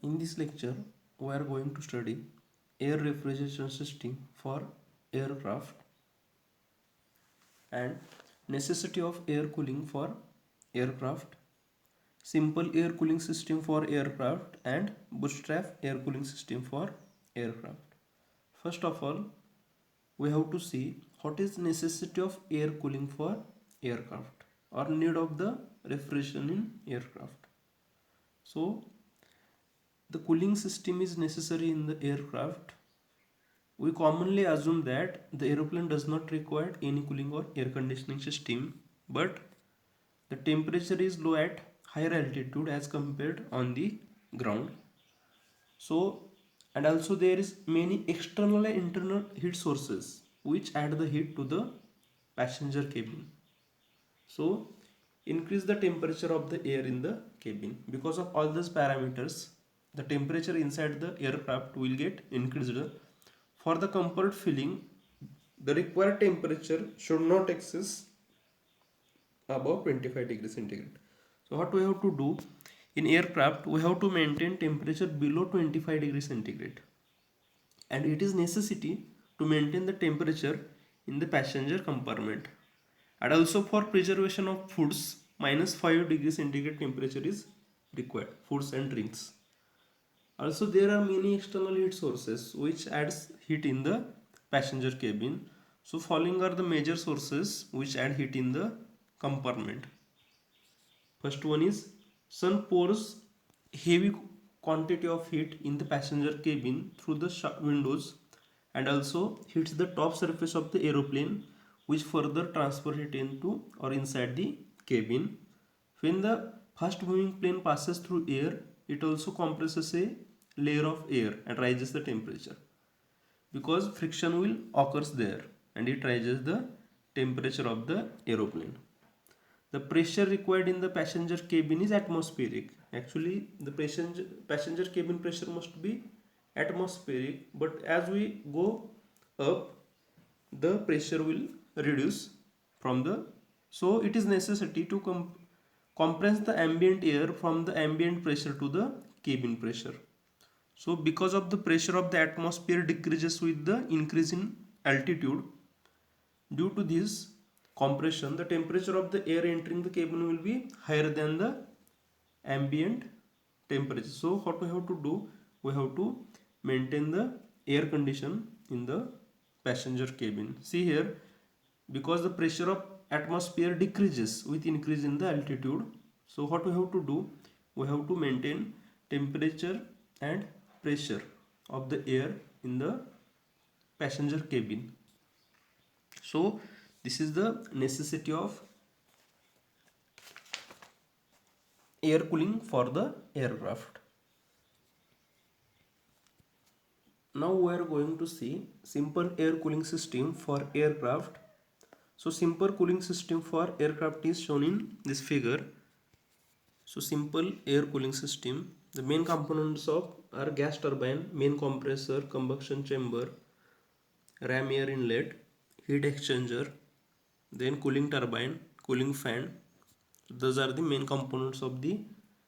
In this lecture, we are going to study air refrigeration system for aircraft and necessity of air cooling for aircraft, simple air cooling system for aircraft and bootstrap air cooling system for aircraft. First of all, we have to see what is necessity of air cooling for aircraft or need of the refrigeration in aircraft. So the cooling system is necessary in the aircraft. We commonly assume that the aeroplane does not require any cooling or air conditioning system, but the temperature is low at higher altitude as compared on the ground. So, and also there is many external and internal heat sources which add the heat to the passenger cabin. So, increase the temperature of the air in the cabin. Because of all these parameters, the temperature inside the aircraft will get increased. For the comfort feeling, the required temperature should not excess above 25 degrees centigrade. So what we have to do in aircraft, we have to maintain temperature below 25 degrees centigrade, and it is necessity to maintain the temperature in the passenger compartment, and also for preservation of foods minus 5 degrees centigrade temperature is required, foods and drinks. Also there are many external heat sources which adds heat in the passenger cabin. So following are the major sources which add heat in the compartment. First one is sun pours heavy quantity of heat in the passenger cabin through the windows and also hits the top surface of the aeroplane, which further transfer heat into or inside the cabin. When the fast moving plane passes through air, it also compresses a layer of air and raises the temperature, because friction will occurs there and it raises the temperature of the aeroplane. The pressure required in the passenger cabin is atmospheric. Actually the passenger cabin pressure must be atmospheric, but as we go up the pressure will reduce from the, so it is necessity to compress the ambient air from the ambient pressure to the cabin pressure. So because of the pressure of the atmosphere decreases with the increase in altitude, due to this compression, the temperature of the air entering the cabin will be higher than the ambient temperature. So what we have to do? We have to maintain the air condition in the passenger cabin. See here, because the pressure of atmosphere decreases with increase in the altitude. So what we have to do? We have to maintain temperature and pressure of the air in the passenger cabin. So this is the necessity of air cooling for the aircraft. Now we are going to see simple air cooling system for aircraft. So simple cooling system for aircraft is shown in this figure. So simple air cooling system, the main components of are gas turbine, main compressor, combustion chamber, ram air inlet, heat exchanger, then cooling turbine, cooling fan. Those are the main components of the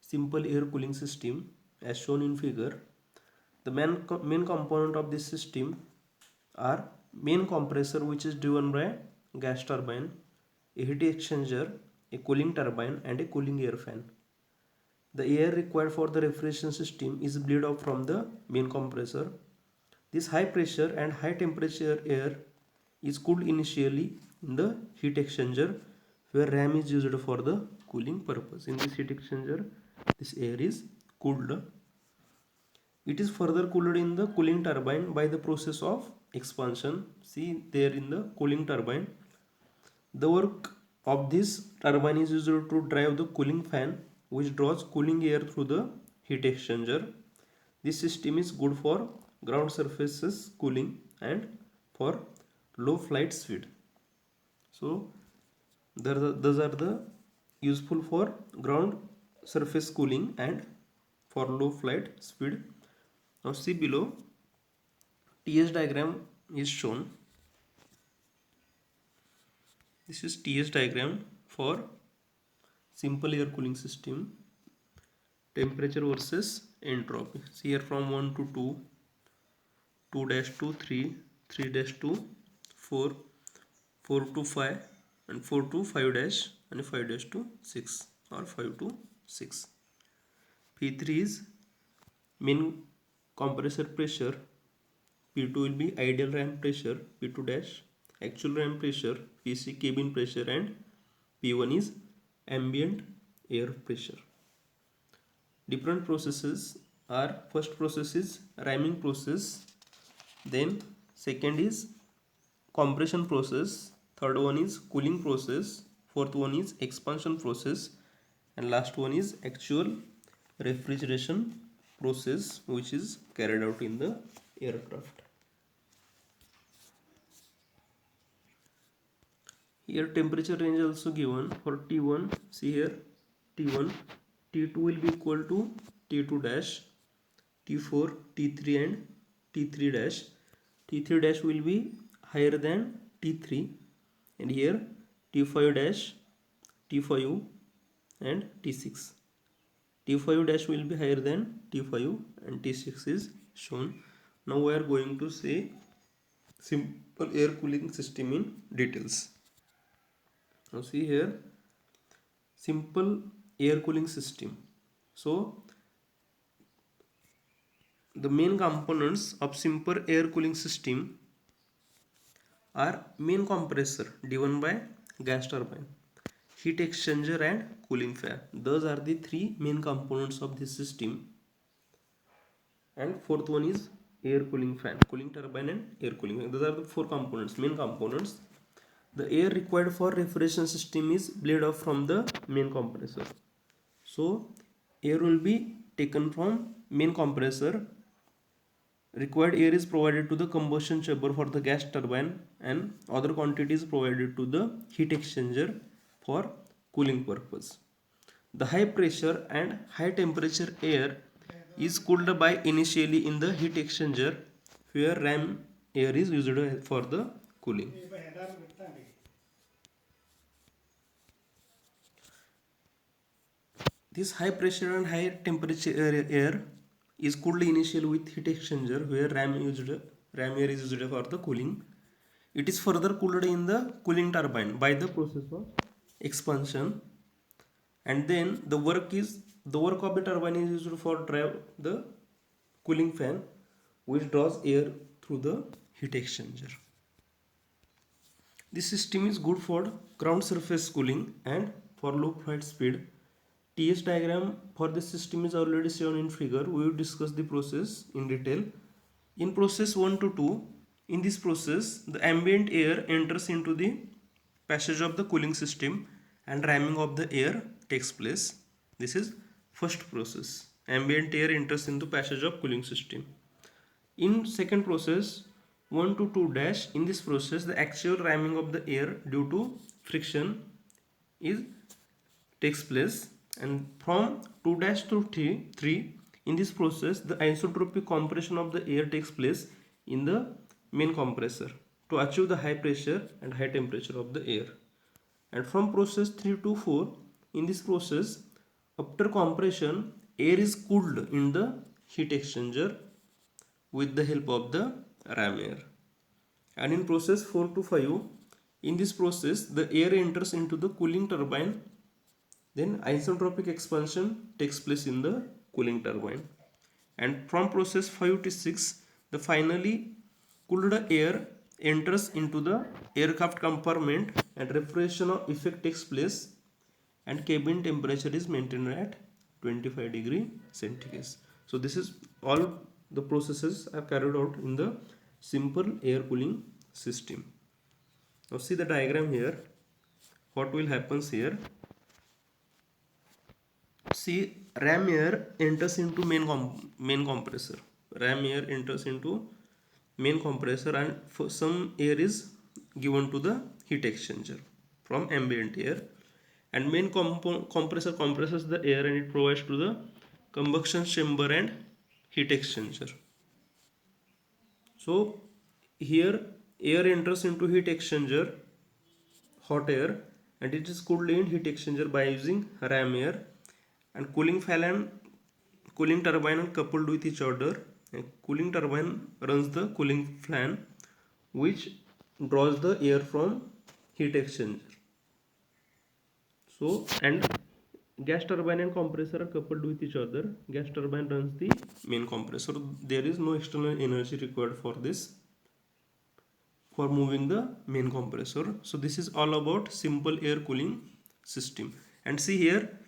simple air cooling system as shown in figure. The main component of this system are main compressor, which is driven by gas turbine, a heat exchanger, a cooling turbine and a cooling air fan. The air required for the refrigeration system is bleed out from the main compressor. This high pressure and high temperature air is cooled initially in the heat exchanger, where ram is used for the cooling purpose. In this heat exchanger, this air is cooled. It is further cooled in the cooling turbine by the process of expansion. See there in the cooling turbine. The work of this turbine is used to drive the cooling fan, which draws cooling air through the heat exchanger. This system is good for ground surfaces cooling and for low flight speed. So those are the useful for ground surface cooling and for low flight speed. Now see below, TS diagram is shown. This is TS diagram for simple air cooling system, temperature versus entropy. See here from 1 to 2, 2 dash to 3, 3 dash to 4, 4 to 5, and 4 to 5 dash, and 5 dash to 6, or 5 to 6. P3 is mean compressor pressure, P2 will be ideal ram pressure, P2 dash actual ram pressure, PC cabin pressure, and P1 is ambient air pressure. Different processes are, first process is ramming process, then second is compression process, third one is cooling process, fourth one is expansion process, and last one is actual refrigeration process, which is carried out in the aircraft. Here temperature range also given for T1. See here T1, T2 will be equal to T2 dash, T4, T3, and T3 dash. T3 dash will be higher than T3, and here T5 dash, T5, and T6. T5 dash will be higher than T5, and T6 is shown. Now we are going to say simple air cooling system in details. Now see here simple air cooling system. So the main components of simple air cooling system are main compressor driven by gas turbine, heat exchanger, and cooling fan. Those are the three main components of this system. And fourth one is air cooling fan, cooling turbine, and air cooling fan. Those are the four components, main components. The air required for refrigeration system is bled off from the main compressor. So air will be taken from main compressor. Required air is provided to the combustion chamber for the gas turbine, and other quantity is provided to the heat exchanger for cooling purpose. The high pressure and high temperature air is cooled by initially in the heat exchanger, where ram air is used for the cooling. This high pressure and high temperature air is cooled initially with heat exchanger, where ram air is used for the cooling. It is further cooled in the cooling turbine by the process of expansion, and then the work of the turbine is used for drive the cooling fan, which draws air through the heat exchanger. This system is good for ground surface cooling and for low flight speed. TS diagram for this system is already shown in figure. We will discuss the process in detail. In process 1 to 2, in this process, the ambient air enters into the passage of the cooling system and ramming of the air takes place. This is first process. Ambient air enters into passage of cooling system. In second process 1 to 2 dash, in this process the actual ramming of the air due to friction takes place, and from 2 dash to 3, in this process the isentropic compression of the air takes place in the main compressor to achieve the high pressure and high temperature of the air. And from process 3 to 4, in this process after compression air is cooled in the heat exchanger with the help of the ram air. And in process 4 to 5, in this process the air enters into the cooling turbine, then isentropic expansion takes place in the cooling turbine. And from process 5 to 6, the finally cooled air enters into the aircraft compartment and refrigeration effect takes place, and cabin temperature is maintained at 25 degree centigrade. So this is all the processes are carried out in the simple air cooling system. Now see the diagram here. What will happens here? See, ram air enters into main compressor. Ram air enters into main compressor, and for some air is given to the heat exchanger from ambient air, and main compressor compresses the air and it provides to the combustion chamber and heat exchanger. So here air enters into heat exchanger, hot air, and it is cooled in heat exchanger by using ram air, and cooling fan cooling turbine are coupled with each other. A cooling turbine runs the cooling fan which draws the air from heat exchanger. So, and gas turbine and compressor are coupled with each other. Gas turbine runs the main compressor. There is no external energy required for this, for moving the main compressor. So this is all about simple air cooling system. And see here,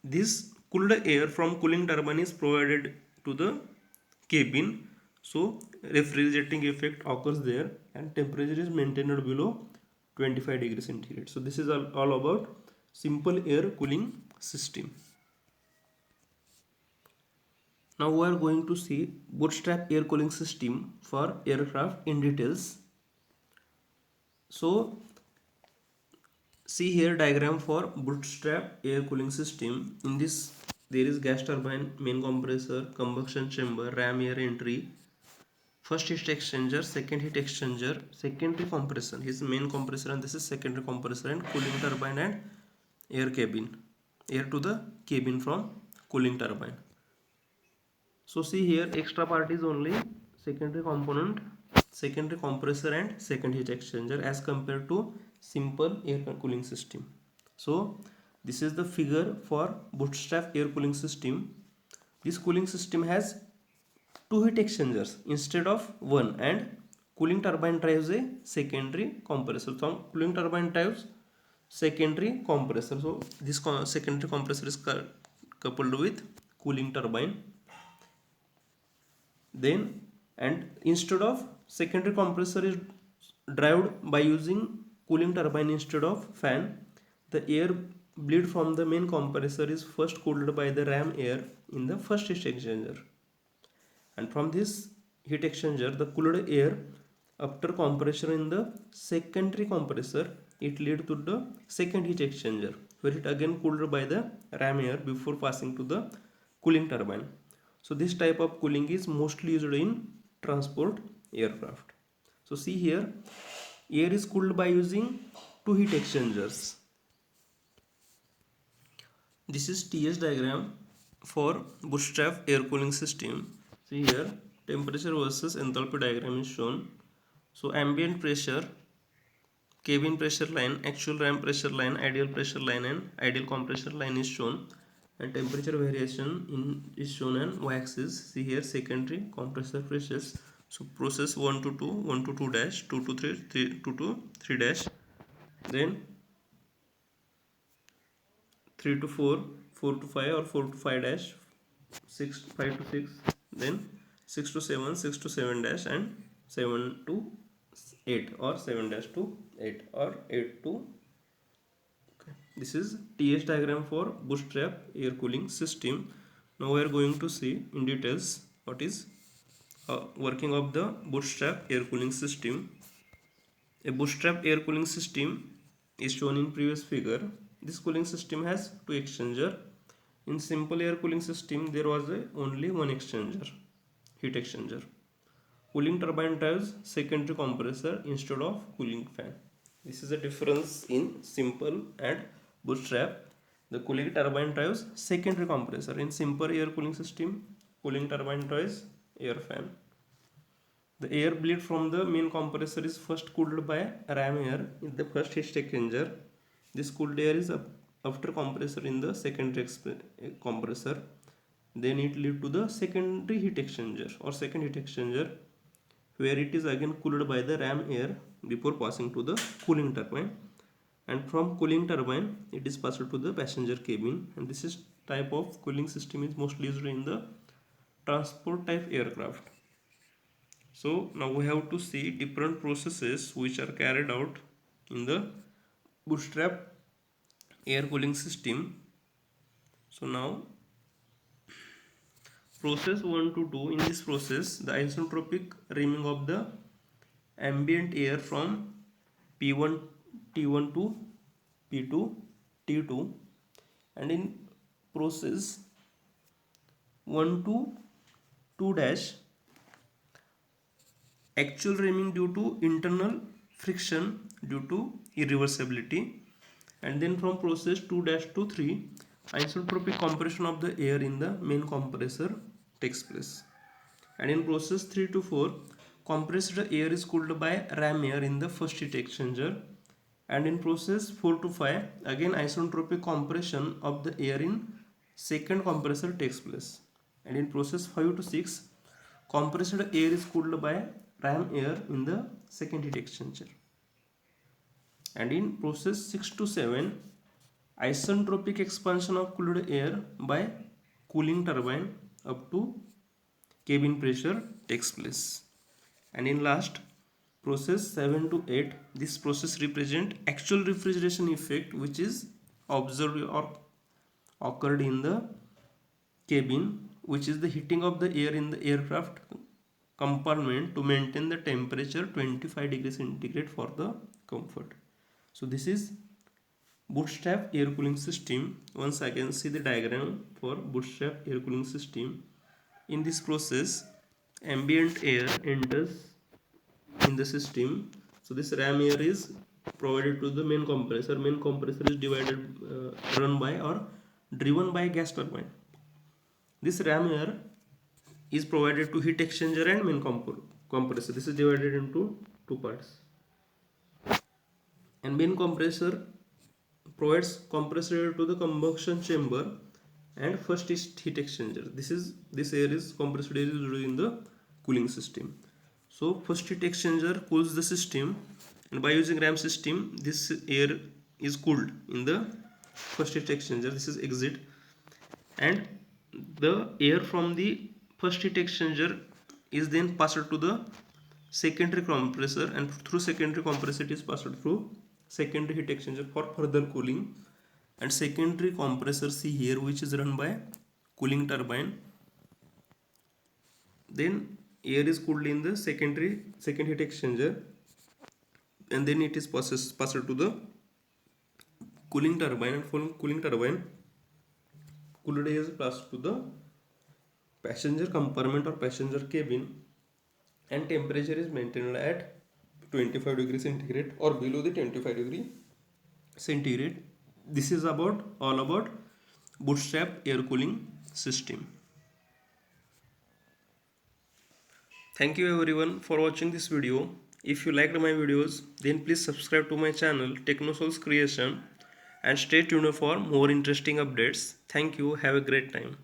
this cooled air from cooling turbine is provided to the cabin, so refrigerating effect occurs there and temperature is maintained below 25 degrees centigrade. So this is all about simple air cooling system. Now we are going to see bootstrap air cooling system for aircraft in details. So see here diagram for bootstrap air cooling system. In this there is gas turbine, main compressor, combustion chamber, ram air entry, first heat exchanger, second heat exchanger, secondary compressor, his main compressor, and this is secondary compressor, and cooling turbine and air cabin, air to the cabin from cooling turbine. So see here extra part is only secondary component, secondary compressor and second heat exchanger as compared to simple air cooling system. So this is the figure for bootstrap air cooling system. This cooling system has two heat exchangers instead of one, and cooling turbine drives a secondary compressor. So cooling turbine drives secondary compressor. So this secondary compressor is coupled with cooling turbine. Then, and instead of secondary compressor is driven by using cooling turbine instead of fan, the air bleed from the main compressor is first cooled by the ram air in the first heat exchanger, and from this heat exchanger the cooled air after compression in the secondary compressor, it lead to the second heat exchanger where it again cooled by the ram air before passing to the cooling turbine. So this type of cooling is mostly used in transport aircraft. So see here, air is cooled by using two heat exchangers. This is TS diagram for bootstrap air cooling system. See here, temperature versus enthalpy diagram is shown. So ambient pressure, cabin pressure line, actual ram pressure line, ideal pressure line and ideal compressor line is shown, and temperature variation is shown on y-axis. See here secondary compressor pressures. So process 1 to 2, 1 to 2 dash, 2 to 3, 2 to 3 dash, then 3 to 4, 4 to 5 or 4 to 5 dash, 6 5 to 6, then 6 to 7, 6 to 7 dash, and 7 to 8 or 7 dash to 8 or 8 to. Okay. This is TS diagram for bootstrap air cooling system. Now we are going to see in details what is working of the bootstrap air cooling system. A bootstrap air cooling system is shown in previous figure. This cooling system has two exchanger. In simple air cooling system there was only one exchanger, heat exchanger. Cooling turbine drives secondary compressor instead of cooling fan. This is a difference in simple and bootstrap. The cooling turbine drives secondary compressor. In simple air cooling system, cooling turbine drives air fan. The air bleed from the main compressor is first cooled by ram air in the first heat exchanger. This cooled air is after compressor in the secondary compressor. Then it lead to the secondary heat exchanger or second heat exchanger, where it is again cooled by the ram air before passing to the cooling turbine, and from cooling turbine it is passed to the passenger cabin. And this is type of cooling system is mostly used in the transport type aircraft. So now we have to see different processes which are carried out in the bootstrap air cooling system. So now process 1 to 2, in this process the isentropic reaming of the ambient air from P1 T1 to P2 T2, and in process 1 to 2 dash actual reaming due to internal friction due to irreversibility, and then from process 2 dash to 3 isentropic compression of the air in the main compressor takes place. And in process 3 to 4, compressed air is cooled by ram air in the first heat exchanger. And in process 4 to 5, again isentropic compression of the air in second compressor takes place. And in process 5 to 6, compressed air is cooled by ram air in the second heat exchanger. And in process 6 to 7, isentropic expansion of cooled air by cooling turbine up to cabin pressure takes place. And in last process 7 to 8, this process represent actual refrigeration effect which is observed or occurred in the cabin, which is the heating of the air in the aircraft compartment to maintain the temperature 25 degrees centigrade for the comfort. So this is bootstrap air cooling system. Once again see the diagram for bootstrap air cooling system. In this process, ambient air enters in the system. So this ram air is provided to the main compressor. Main compressor is run by or driven by gas turbine. This ram air is provided to heat exchanger and main compressor. This is divided into two parts. And main compressor provides compressor air to the combustion chamber and first is heat exchanger. This air is compressed air is used in the cooling system. So first heat exchanger cools the system, and by using ram system this air is cooled in the first heat exchanger. This is exit, and the air from the first heat exchanger is then passed to the secondary compressor, and through secondary compressor it is passed through secondary heat exchanger for further cooling. And secondary compressor, see here, which is run by cooling turbine. Then air is cooled in the second heat exchanger, and then it is passed to the cooling turbine, and from cooling turbine cooled air is passed to the passenger compartment or passenger cabin, and temperature is maintained at 25 degrees centigrade or below the 25 degree centigrade. This is all about bootstrap air cooling system. Thank you everyone for watching this video. If you liked my videos, then please subscribe to my channel TechnoSouls Creation and stay tuned for more interesting updates. Thank you. Have a great time.